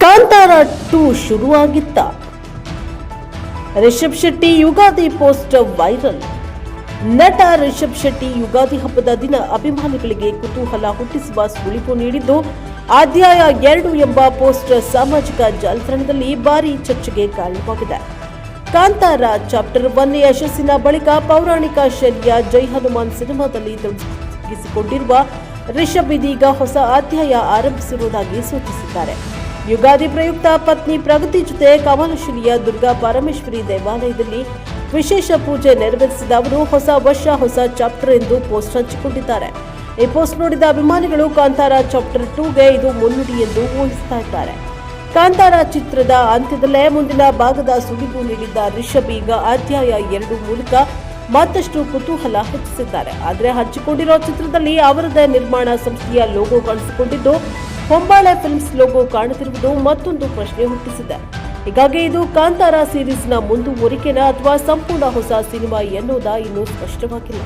ಕಾಂತಾರ 2 ಶುರುವಾಗಿತ್ತ. Rishab Shetty Ugadi poster viral. ನಟ ರಿಷಬ್ ಶೆಟ್ಟಿ ಯುಗಾದಿ ಹಬ್ಬದ ದಿನ ಅಭಿಮಾನಿಗಳಿಗೆ ಕುತೂಹಲ ಹುಟ್ಟಿಸುವ ಸುಳಿವು ನೀಡಿದ್ದು, ಅಧ್ಯಾಯ 2 ಎಂಬ ಪೋಸ್ಟರ್ ಸಾಮಾಜಿಕ ಜಾಲತಾಣದಲ್ಲಿ ಭಾರೀ ಚರ್ಚೆಗೆ ಕಾರಣವಾಗಿದೆ. ಕಾಂತಾರ ಚಾಪ್ಟರ್ 1 ಯಶಸ್ಸಿನ ಬಳಿಕ ಪೌರಾಣಿಕ ಶೈಲಿಯ ಜೈ ಹನುಮಾನ್ ಸಿನಿಮಾದಲ್ಲಿ ತೊಡಗಿಸಿಕೊಂಡಿರುವ ರಿಷಬ್ ಇದೀಗ ಹೊಸ ಅಧ್ಯಾಯ ಆರಂಭಿಸಿರುವುದಾಗಿ ಸೂಚಿಸಿದ್ದಾರೆ. ಯುಗಾದಿ ಪ್ರಯುಕ್ತ ಪತ್ನಿ ಪ್ರಗತಿ ಜೊತೆ ಕಮಲಶಿಲಿಯ ದುರ್ಗಾ ಪರಮೇಶ್ವರಿ ದೇವಾಲಯದಲ್ಲಿ ವಿಶೇಷ ಪೂಜೆ ನೆರವೇರಿಸಿದ ಅವರು ಹೊಸ ವರ್ಷ ಹೊಸ ಚಾಪ್ಟರ್ ಎಂದು ಪೋಸ್ಟ್ ಹಂಚಿಕೊಂಡಿದ್ದಾರೆ. ಈ ಪೋಸ್ಟ್ ನೋಡಿದ ಅಭಿಮಾನಿಗಳು ಕಾಂತಾರ ಚಾಪ್ಟರ್ 2ಗೆ ಇದು ಮುನ್ನುಡಿ ಎಂದು ಊಹಿಸ್ತಾ ಇದ್ದಾರೆ. ಕಾಂತಾರ ಚಿತ್ರದ ಅಂತ್ಯದಲ್ಲೇ ಮುಂದಿನ ಭಾಗದ ಸುಳಿವು ನೀಡಿದ್ದ ರಿಷಬ್ ಈಗ ಅಧ್ಯಾಯ 2 ಮೂಲಕ ಮತ್ತಷ್ಟು ಕುತೂಹಲ ಹೆಚ್ಚಿಸಿದ್ದಾರೆ. ಆದರೆ ಹಂಚಿಕೊಂಡಿರೋ ಚಿತ್ರದಲ್ಲಿ ಅವರದೇ ನಿರ್ಮಾಣ ಸಂಸ್ಥೆಯ ಲೋಗೋ ಕಾಣಿಸಿಕೊಂಡಿದ್ದು, ಹೊಂಬಾಳೆ ಫಿಲ್ಮ್ಸ್ ಲೋಗೋ ಕಾಣುತ್ತಿರುವುದು ಮತ್ತೊಂದು ಪ್ರಶ್ನೆ ಹುಟ್ಟಿಸಿದೆ. ಹೀಗಾಗಿ ಇದು ಕಾಂತಾರ ಸೀರೀಸ್ನ ಮುಂದುವರಿಕೆನಾ ಅಥವಾ ಸಂಪೂರ್ಣ ಹೊಸ ಸಿನಿಮಾ ಎನ್ನುವುದಾ ಇನ್ನೂ ಸ್ಪಷ್ಟವಾಗಿಲ್ಲ.